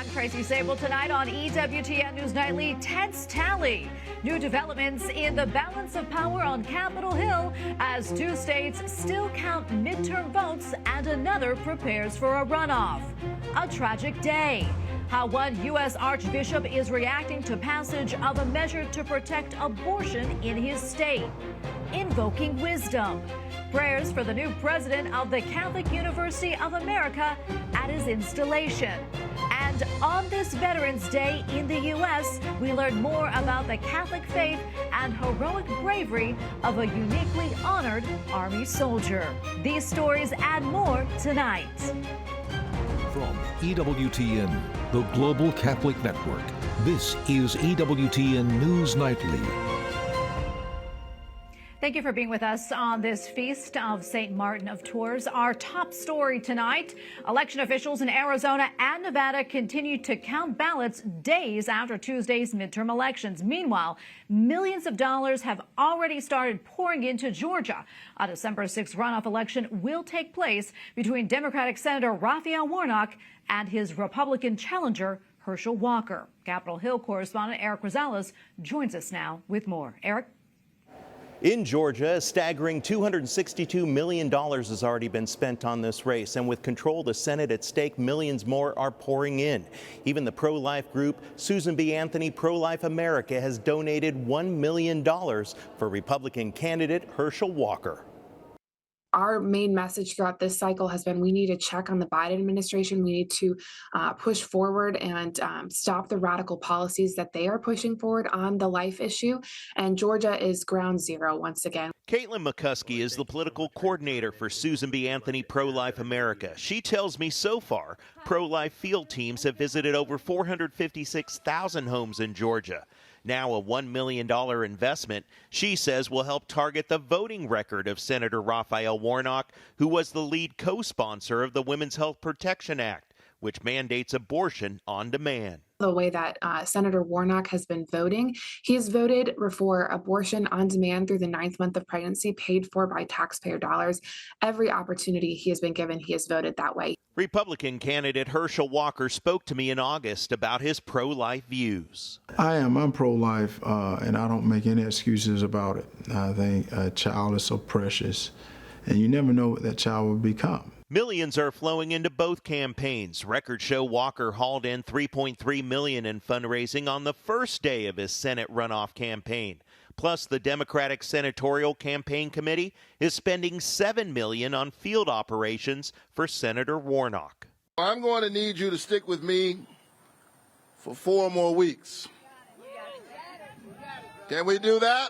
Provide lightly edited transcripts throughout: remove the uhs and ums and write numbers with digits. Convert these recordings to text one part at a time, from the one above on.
I'm Tracy Sable. Tonight on EWTN News Nightly, tense tally. New developments in the balance of power on Capitol Hill as two states still count midterm votes and another prepares for a runoff. A tragic day. How one U.S. Archbishop is reacting to passage of a measure to protect abortion in his state. Invoking wisdom. Prayers for the new president of the Catholic University of America at his installation. And on this Veterans Day in the U.S., we learn more about the Catholic faith and heroic bravery of a uniquely honored Army soldier. These stories and more tonight. From EWTN, the Global Catholic Network, this is EWTN News Nightly. Thank you for being with us on this feast of St. Martin of Tours. Our top story tonight, election officials in Arizona and Nevada continue to count ballots days after Tuesday's midterm elections. Meanwhile, millions of dollars have already started pouring into Georgia. A December 6th runoff election will take place between Democratic Senator Raphael Warnock and his Republican challenger, Herschel Walker. Capitol Hill correspondent Eric Rosales joins us now with more. Eric? In Georgia, a staggering $262 million has already been spent on this race, and with control of the Senate at stake, millions more are pouring in. Even the pro-life group Susan B. Anthony Pro-Life America has donated $1 million for Republican candidate Herschel Walker. Our main message throughout this cycle has been we need to check on the Biden administration. We need to push forward and stop the radical policies that they are pushing forward on the life issue. And Georgia is ground zero once again. Caitlin McCuskey is the political coordinator for Susan B. Anthony Pro-Life America. She tells me so far, pro-life field teams have visited over 456,000 homes in Georgia. Now a $1 million investment, she says, will help target the voting record of Senator Raphael Warnock, who was the lead co-sponsor of the Women's Health Protection Act, which mandates abortion on demand. The way that Senator Warnock has been voting, he has voted for abortion on demand through the 9th month of pregnancy, paid for by taxpayer dollars. Every opportunity he has been given, he has voted that way. Republican candidate Herschel Walker spoke to me in August about his pro-life views. I'm pro-life, and I don't make any excuses about it. I think a child is so precious, and you never know what that child will become. Millions are flowing into both campaigns. Records show Walker hauled in $3.3 million in fundraising on the first day of his Senate runoff campaign. Plus, the Democratic Senatorial Campaign Committee is spending $7 million on field operations for Senator Warnock. I'm going to need you to stick with me for 4 more weeks. Can we do that?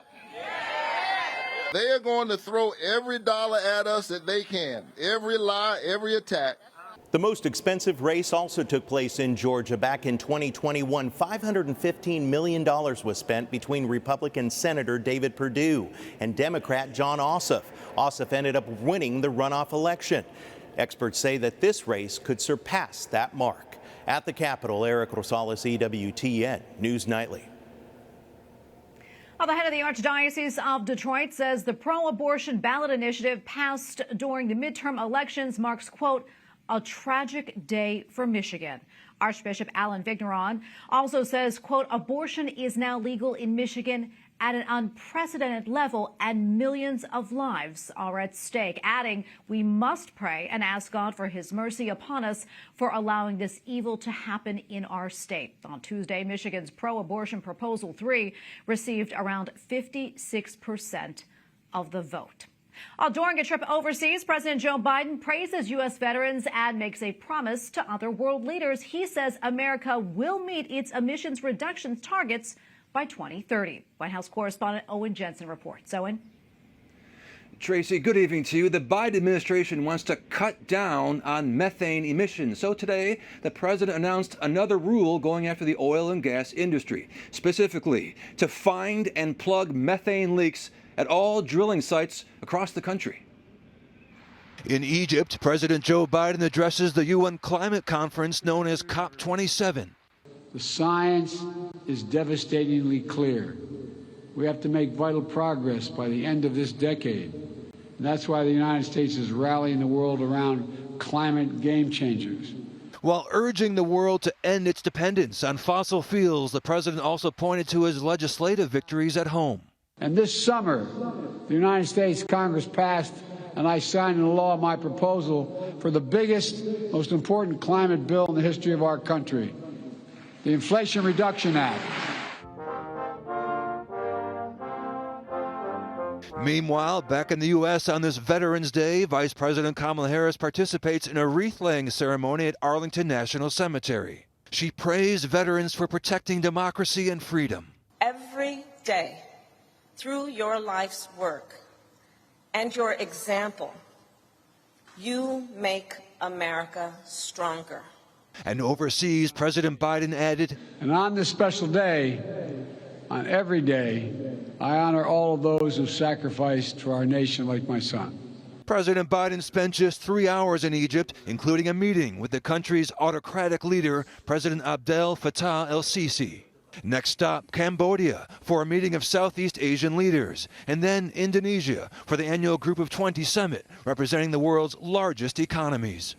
They are going to throw every dollar at us that they can, every lie, every attack. The most expensive race also took place in Georgia back in 2021. $515 million was spent between Republican Senator David Perdue and Democrat Jon Ossoff. Ossoff ended up winning the runoff election. Experts say that this race could surpass that mark. At the Capitol, Eric Rosales, EWTN News Nightly. Well, the head of the Archdiocese of Detroit says the pro-abortion ballot initiative passed during the midterm elections marks, quote, a tragic day for Michigan. Archbishop Alan Vigneron also says, quote, abortion is now legal in Michigan at an unprecedented level and millions of lives are at stake, adding, we must pray and ask God for his mercy upon us for allowing this evil to happen in our state. On Tuesday, Michigan's pro-abortion Proposal 3 received around 56% of the vote. During a trip overseas, President Joe Biden praises U.S. veterans and makes a promise to other world leaders. He says America will meet its emissions reductions targets by 2030. White House correspondent Owen Jensen reports. Owen? Tracy, good evening to you. The Biden administration wants to cut down on methane emissions. So today, the president announced another rule going after the oil and gas industry, specifically to find and plug methane leaks at all drilling sites across the country. In Egypt, President Joe Biden addresses the UN climate conference known as COP27. The science is devastatingly clear. We have to make vital progress by the end of this decade. And that's why the United States is rallying the world around climate game changers. While urging the world to end its dependence on fossil fuels, the president also pointed to his legislative victories at home. And this summer, the United States Congress passed and I signed into law my proposal for the biggest, most important climate bill in the history of our country, the Inflation Reduction Act. Meanwhile, back in the U.S. on this Veterans Day, Vice President Kamala Harris participates in a wreath-laying ceremony at Arlington National Cemetery. She praised veterans for protecting democracy and freedom. Every day, through your life's work and your example, you make America stronger. And overseas, President Biden added, and on this special day, on every day, I honor all of those who sacrificed for our nation like my son. President Biden spent just 3 hours in Egypt, including a meeting with the country's autocratic leader, President Abdel Fattah el-Sisi. Next stop, Cambodia, for a meeting of Southeast Asian leaders, and then Indonesia for the annual Group of 20 summit, representing the world's largest economies.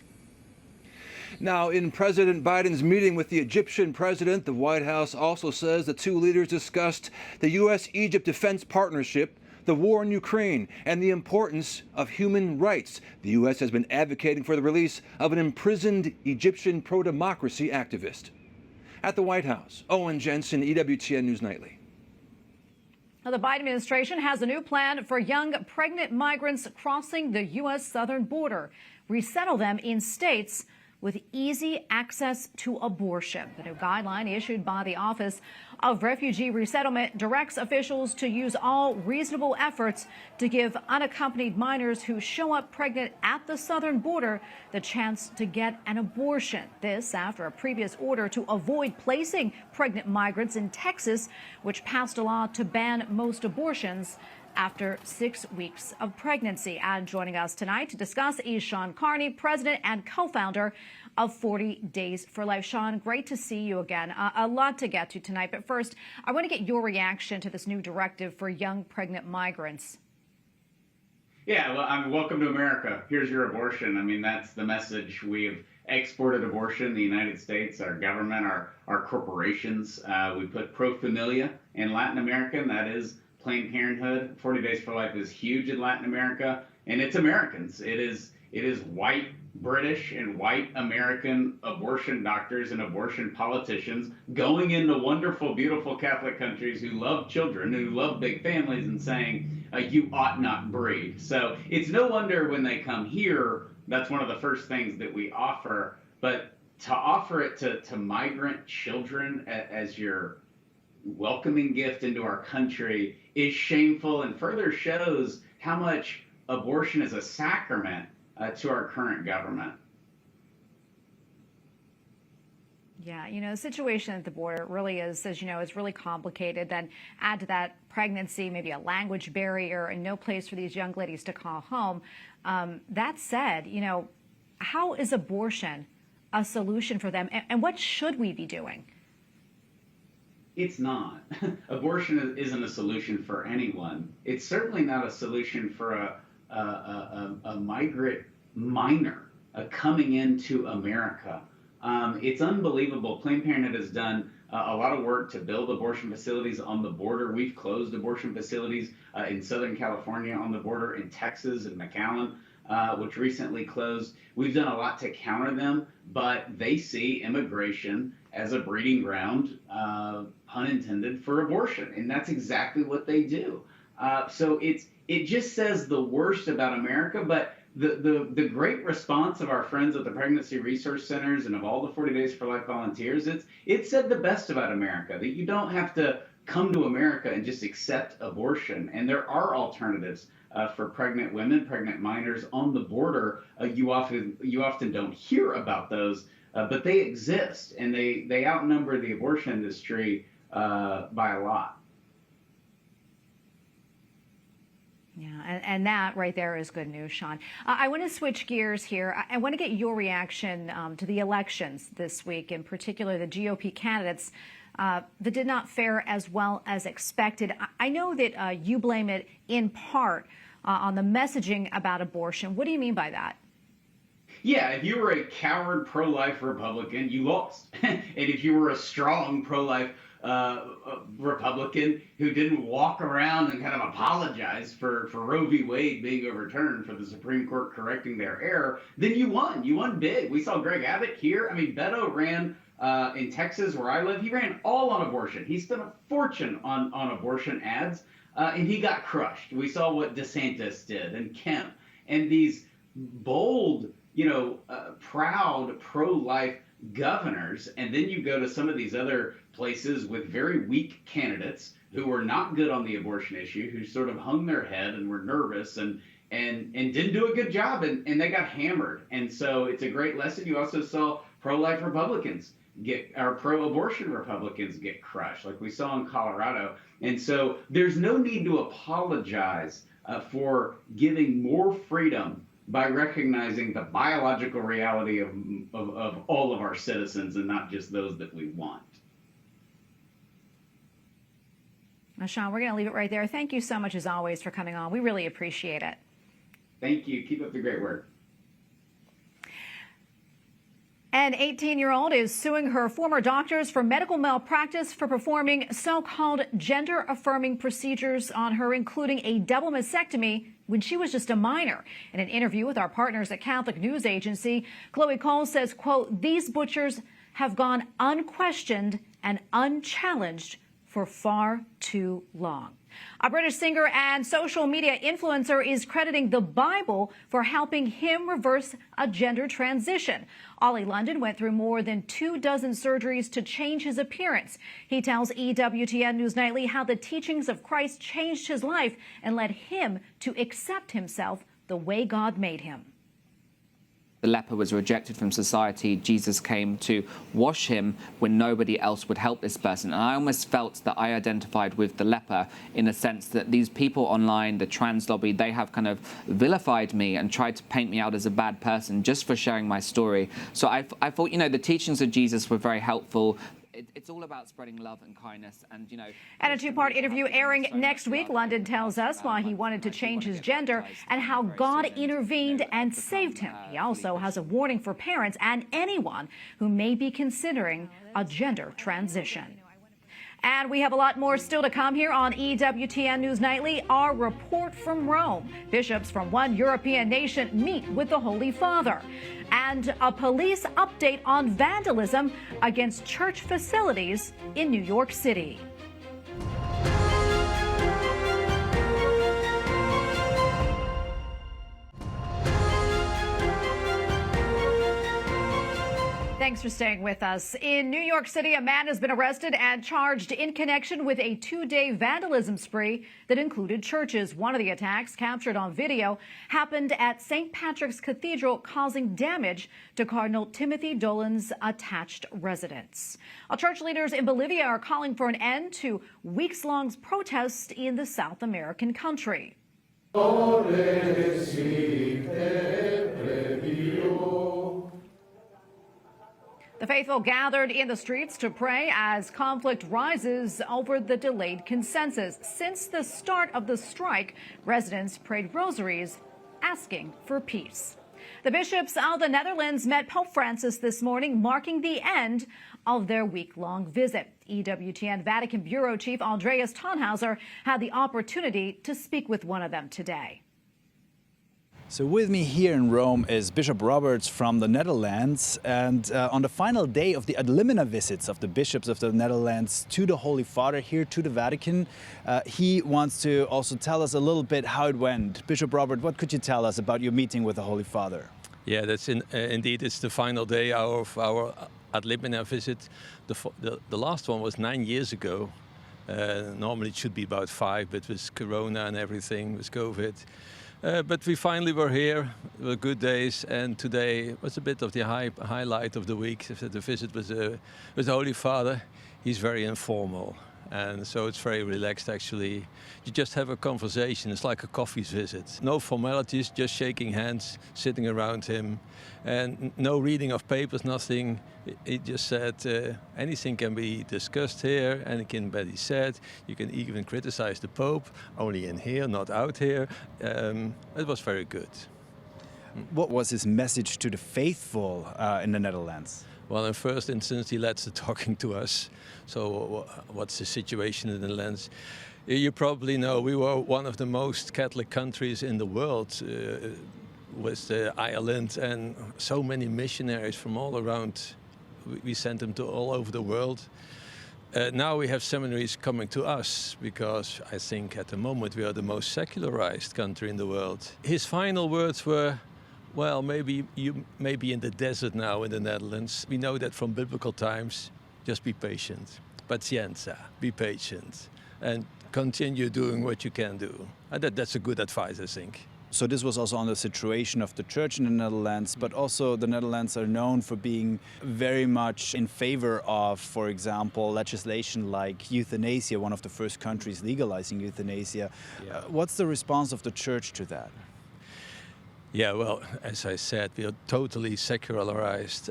Now, in President Biden's meeting with the Egyptian president, the White House also says the two leaders discussed the U.S.-Egypt defense partnership, the war in Ukraine, and the importance of human rights. The U.S. has been advocating for the release of an imprisoned Egyptian pro-democracy activist. At the White House, Owen Jensen, EWTN News Nightly. Now, the Biden administration has a new plan for young pregnant migrants crossing the U.S. southern border. Resettle them in states with easy access to abortion. The new guideline issued by the Office of Refugee Resettlement directs officials to use all reasonable efforts to give unaccompanied minors who show up pregnant at the southern border the chance to get an abortion. This after a previous order to avoid placing pregnant migrants in Texas, which passed a law to ban most abortions after 6 weeks of pregnancy. And joining us tonight to discuss is Shawn Carney, president and co-founder of 40 Days for Life. Shawn, great to see you again. A lot to get to tonight, but first, I want to get your reaction to this new directive for young pregnant migrants. Yeah, well, welcome to America. Here's your abortion. I mean, that's the message. We have exported abortion, the United States, our government, our corporations. We put pro familia in Latin America, and that is Planned Parenthood. 40 Days for Life is huge in Latin America, and it's Americans. It is white British and white American abortion doctors and abortion politicians going into wonderful, beautiful Catholic countries who love children, who love big families, and saying, you ought not breed. So it's no wonder when they come here, that's one of the first things that we offer. But to offer it to migrant children as your welcoming gift into our country is shameful and further shows how much abortion is a sacrament to our current government. Yeah, you know, the situation at the border really is, as you know, is really complicated. Then add to that pregnancy, maybe a language barrier, and no place for these young ladies to call home. That said, you know, how is abortion a solution for them, and what should we be doing? It's not. Abortion isn't a solution for anyone. It's certainly not a solution for a migrant minor coming into America. It's unbelievable. Planned Parenthood has done a lot of work to build abortion facilities on the border. We've closed abortion facilities in Southern California on the border, in Texas and McAllen, which recently closed. We've done a lot to counter them, but they see immigration as a breeding ground, pun intended, for abortion, and that's exactly what they do. So it just says the worst about America, but the great response of our friends at the pregnancy resource centers and of all the 40 Days for Life volunteers, it said the best about America, that you don't have to come to America and just accept abortion. And there are alternatives for pregnant women, pregnant minors on the border. You often don't hear about those, but they exist, and they outnumber the abortion industry by a lot. Yeah, and that right there is good news, Shawn. I want to switch gears here. I want to get your reaction to the elections this week, in particular the GOP candidates that did not fare as well as expected. I know that you blame it in part on the messaging about abortion. What do you mean by that? Yeah, if you were a coward pro-life Republican, you lost. And if you were a strong pro-life Republican who didn't walk around and kind of apologize for Roe v. Wade being overturned, for the Supreme Court correcting their error, then you won. You won big. We saw Greg Abbott here. I mean, Beto ran in Texas, where I live. He ran all on abortion. He spent a fortune on abortion ads, and he got crushed. We saw what DeSantis did, and Kemp, and these bold, proud pro-life governors. And then you go to some of these other places with very weak candidates who were not good on the abortion issue, who sort of hung their head and were nervous and didn't do a good job, and they got hammered. And so it's a great lesson. You also saw pro-life Republicans pro-abortion Republicans get crushed, like we saw in Colorado. And so there's no need to apologize for giving more freedom by recognizing the biological reality of all of our citizens and not just those that we want. Now, Shawn, we're going to leave it right there. Thank you so much, as always, for coming on. We really appreciate it. Thank you. Keep up the great work. An 18-year-old is suing her former doctors for medical malpractice for performing so-called gender-affirming procedures on her, including a double mastectomy when she was just a minor. In an interview with our partners at Catholic News Agency, Chloe Cole says, quote, "These butchers have gone unquestioned and unchallenged for far too long." A British singer and social media influencer is crediting the Bible for helping him reverse a gender transition. Ollie London went through more than 24 surgeries to change his appearance. He tells EWTN News Nightly how the teachings of Christ changed his life and led him to accept himself the way God made him. The leper was rejected from society. Jesus came to wash him when nobody else would help this person. And I almost felt that I identified with the leper in a sense that these people online, the trans lobby, they have kind of vilified me and tried to paint me out as a bad person just for sharing my story. So I thought, the teachings of Jesus were very helpful. It's all about spreading love and kindness, and And a two-part interview airing next week. London tells us why he wanted to change his gender and how God intervened and saved him. He also has a warning for parents and anyone who may be considering a gender transition. And we have a lot more still to come here on EWTN News Nightly. Our report from Rome. Bishops from one European nation meet with the Holy Father. And a police update on vandalism against church facilities in New York City. Thanks for staying with us. In New York City, a man has been arrested and charged in connection with a two-day vandalism spree that included churches. One of the attacks, captured on video, happened at St. Patrick's Cathedral, causing damage to Cardinal Timothy Dolan's attached residence. Church leaders in Bolivia are calling for an end to weeks-long protests in the South American country. The faithful gathered in the streets to pray as conflict rises over the delayed consensus. Since the start of the strike, residents prayed rosaries asking for peace. The bishops of the Netherlands met Pope Francis this morning, marking the end of their week-long visit. EWTN Vatican Bureau Chief Andreas Thonhauser had the opportunity to speak with one of them today. So with me here in Rome is Bishop Roberts from the Netherlands, and on the final day of the ad limina visits of the bishops of the Netherlands to the Holy Father here to the Vatican, he wants to also tell us a little bit how it went. Bishop Robert, what could you tell us about your meeting with the Holy Father? Yeah, that's indeed, it's the final day of our ad limina visit. The last one was 9 years ago. Normally it should be about 5, but with Corona and everything, with COVID. But we finally were here. It were good days, and today was a bit of the highlight of the week. The visit with the Holy Father. He's very informal, and so it's very relaxed actually. You just have a conversation. It's like a coffee visit. No formalities, just shaking hands, sitting around him, and no reading of papers, nothing. He just said anything can be discussed here, anything can be said. You can even criticize the Pope, only in here, not out here. It was very good. What was his message to the faithful in the Netherlands? Well, in first instance, he lets the talking to us. So what's the situation in the Netherlands? You probably know we were one of the most Catholic countries in the world with Ireland, and so many missionaries from all around. We sent them to all over the world. Now we have seminaries coming to us because I think at the moment we are the most secularized country in the world. His final words were, well, maybe you may be in the desert now in the Netherlands. We know that from biblical times. Just be patient. Pazienza, be patient. And continue doing what you can do. And that's a good advice, I think. So this was also on the situation of the church in the Netherlands, but also the Netherlands are known for being very much in favor of, for example, legislation like euthanasia, one of the first countries legalizing euthanasia. Yeah. What's the response of the church to that? Yeah, well, as I said, we are totally secularized.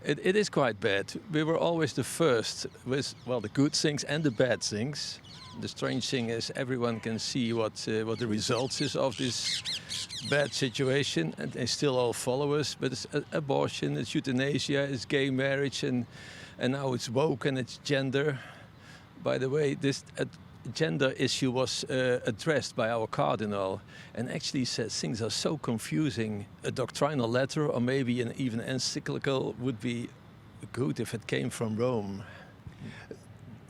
It is quite bad. We were always the first with, well, the good things and the bad things. The strange thing is everyone can see what the results is of this bad situation, and they still all follow us. But it's abortion, it's euthanasia, it's gay marriage, and now it's woke and it's gender. By the way, this gender issue was addressed by our cardinal, and actually said things are so confusing. A doctrinal letter or maybe even encyclical would be good if it came from Rome.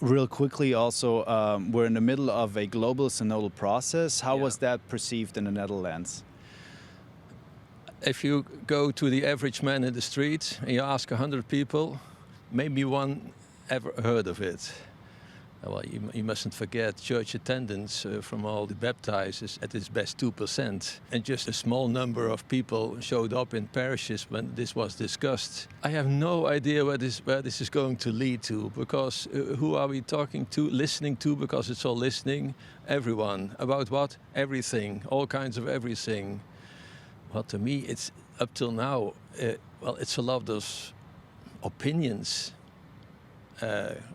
Real quickly also, we're in the middle of a global synodal process. How was that perceived in the Netherlands? If you go to the average man in the street and you ask 100 people, maybe one ever heard of it. Well, you mustn't forget church attendance from all the baptized is at its best 2%. And just a small number of people showed up in parishes when this was discussed. I have no idea where this is going to lead to, because who are we talking to, listening to, because it's all listening? Everyone. About what? Everything. All kinds of everything. Well, to me, it's up till now, well, it's a lot of those opinions.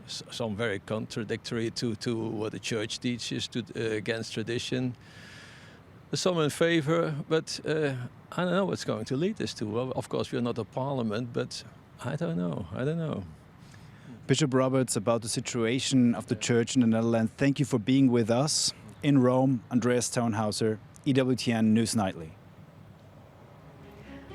Some very contradictory to what the church teaches, against tradition. Some in favor, but I don't know what's going to lead this to. Well, of course, we're not a parliament, but I don't know. Bishop Roberts, about the situation of the church in the Netherlands, thank you for being with us. In Rome, Andreas Thonhauser, EWTN News Nightly.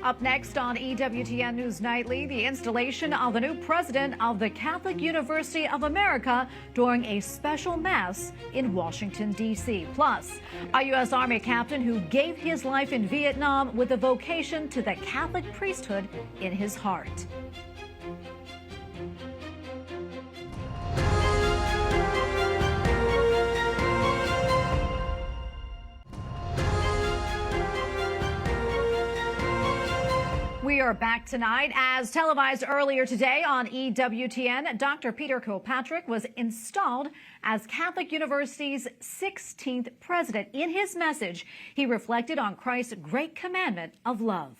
Up next on EWTN News Nightly, the installation of the new president of the Catholic University of America during a special mass in Washington, D.C. Plus, a U.S. Army captain who gave his life in Vietnam with a vocation to the Catholic priesthood in his heart. We are back tonight. As televised earlier today on EWTN, Dr. Peter Kilpatrick was installed as Catholic University's 16th president. In his message, he reflected on Christ's great commandment of love.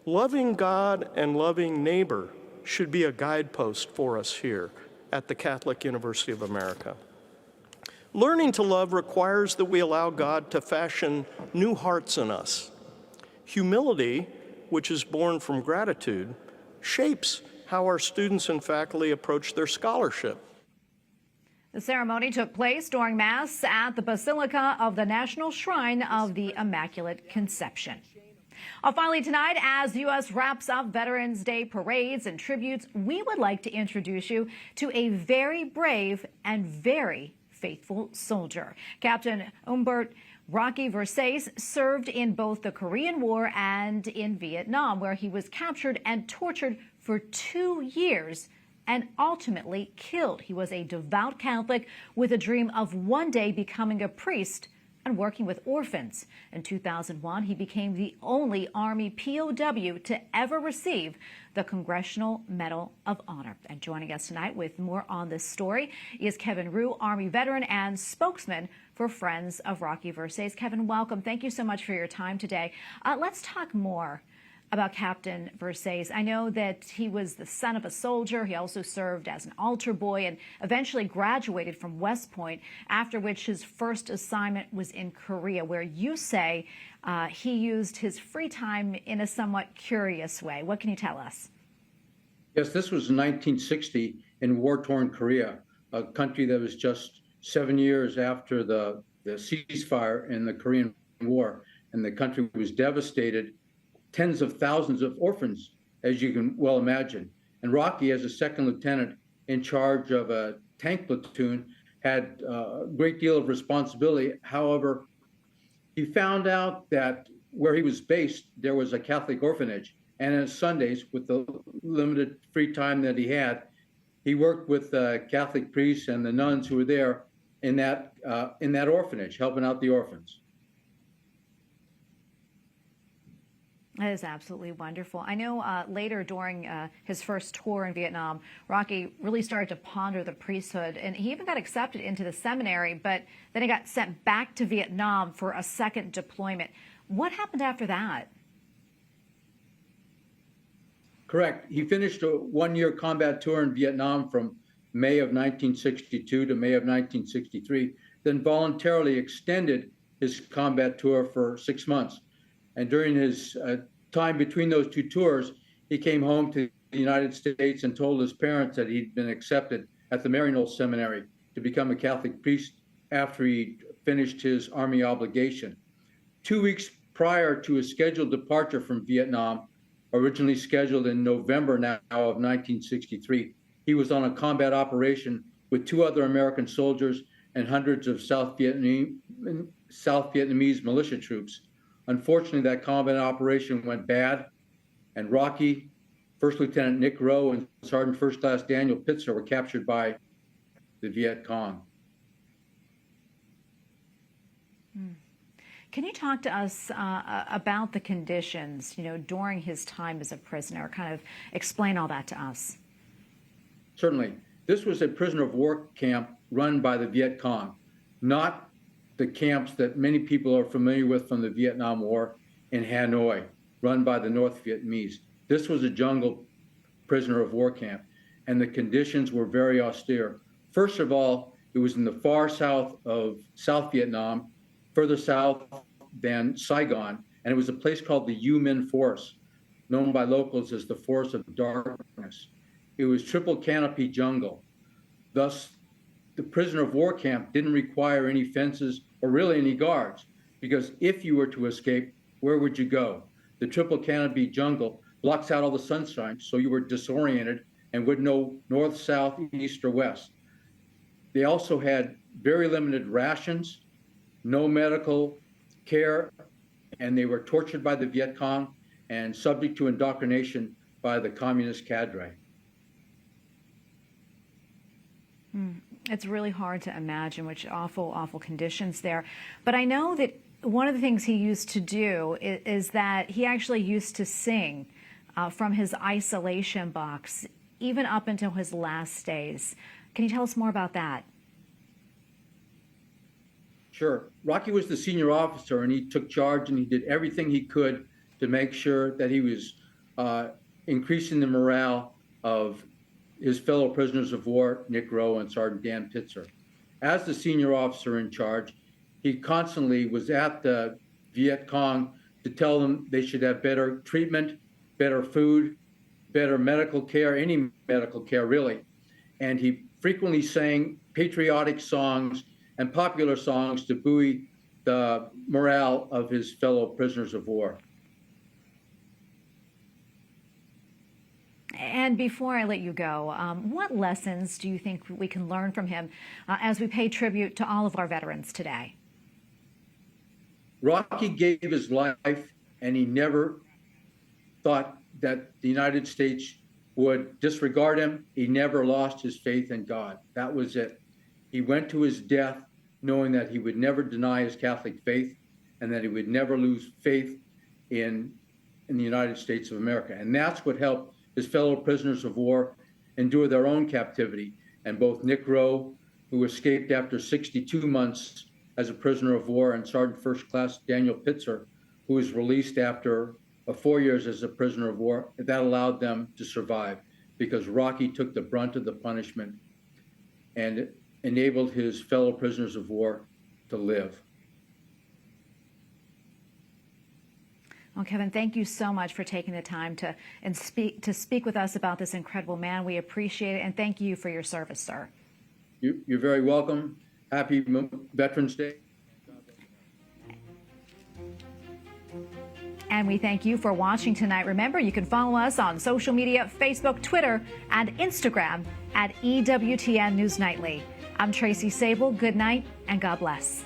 Loving God and loving neighbor should be a guidepost for us here at the Catholic University of America. Learning to love requires that we allow God to fashion new hearts in us. Humility, which is born from gratitude, shapes how our students and faculty approach their scholarship. The ceremony took place during Mass at the Basilica of the National Shrine of the Immaculate Conception. Finally tonight, as the U.S. wraps up Veterans Day parades and tributes, we would like to introduce you to a very brave and very faithful soldier. Captain Humbert Rocky Versace served in both the Korean War and in Vietnam, where he was captured and tortured for 2 years and ultimately killed. He was a devout Catholic with a dream of one day becoming a priest and working with orphans. In 2001, he became the only Army POW to ever receive the Congressional Medal of Honor. And joining us tonight with more on this story is Kevin Rue, Army veteran and spokesman for Friends of Rocky Versace. Kevin, welcome. Thank you so much for your time today. Let's talk more about Captain Versace. I know that he was the son of a soldier. He also served as an altar boy and eventually graduated from West Point, after which his first assignment was in Korea, where you say he used his free time in a somewhat curious way. What can you tell us? Yes, this was in 1960 in war-torn Korea, a country that was just 7 years after the ceasefire in the Korean War, and the country was devastated. Tens of thousands of orphans, as you can well imagine. And Rocky, as a second lieutenant in charge of a tank platoon, had a great deal of responsibility. However, he found out that where he was based, there was a Catholic orphanage. And on Sundays, with the limited free time that he had, he worked with Catholic priests and the nuns who were there in that orphanage, helping out the orphans. That is absolutely wonderful. I know later during his first tour in Vietnam, Rocky really started to ponder the priesthood, and he even got accepted into the seminary, but then he got sent back to Vietnam for a second deployment. What happened after that? Correct. He finished a one-year combat tour in Vietnam from May of 1962 to May of 1963, then voluntarily extended his combat tour for 6 months. And during his time between those two tours, he came home to the United States and told his parents that he'd been accepted at the Maryknoll Seminary to become a Catholic priest after he finished his Army obligation. 2 weeks prior to his scheduled departure from Vietnam, originally scheduled in November now of 1963, he was on a combat operation with 2 other American soldiers and hundreds of South Vietnamese militia troops. Unfortunately, that combat operation went bad, and Rocky, First Lieutenant Nick Rowe, and Sergeant First Class Daniel Pitzer were captured by the Viet Cong. Can you talk to us about the conditions, during his time as a prisoner? Kind of explain all that to us. Certainly. This was a prisoner of war camp run by the Viet Cong, not the camps that many people are familiar with from the Vietnam War in Hanoi, run by the North Vietnamese. This was a jungle prisoner of war camp, and the conditions were very austere. First of all, it was in the far south of South Vietnam, further south than Saigon, and it was a place called the U Minh Forest, known by locals as the Forest of Darkness. It was triple canopy jungle. Thus, the prisoner of war camp didn't require any fences or really any guards, because if you were to escape, where would you go? The triple canopy jungle blocks out all the sunshine, so you were disoriented and wouldn't know north, south, east, or west. They also had very limited rations, no medical care, and they were tortured by the Viet Cong and subject to indoctrination by the communist cadre. It's really hard to imagine which awful, awful conditions there. But I know that one of the things he used to do is that he actually used to sing from his isolation box, even up until his last days. Can you tell us more about that? Sure. Rocky was the senior officer, and he took charge, and he did everything he could to make sure that he was increasing the morale of his fellow prisoners of war, Nick Rowe and Sergeant Dan Pitzer. As the senior officer in charge, he constantly was at the Viet Cong to tell them they should have better treatment, better food, better medical care, any medical care really. And he frequently sang patriotic songs and popular songs to buoy the morale of his fellow prisoners of war. And before I let you go, what lessons do you think we can learn from him as we pay tribute to all of our veterans today? Rocky gave his life, and he never thought that the United States would disregard him. He never lost his faith in God. That was it. He went to his death knowing that he would never deny his Catholic faith and that he would never lose faith in the United States of America. And that's what helped his fellow prisoners of war endure their own captivity. And both Nick Rowe, who escaped after 62 months as a prisoner of war, and Sergeant First Class Daniel Pitzer, who was released after 4 years as a prisoner of war. That allowed them to survive because Rocky took the brunt of the punishment and enabled his fellow prisoners of war to live. Well, Kevin, thank you so much for taking the time to speak with us about this incredible man. We appreciate it, and thank you for your service, sir. You're very welcome. Happy Veterans Day. And we thank you for watching tonight. Remember, you can follow us on social media, Facebook, Twitter, and Instagram at EWTN News Nightly. I'm Tracy Sable. Good night, and God bless.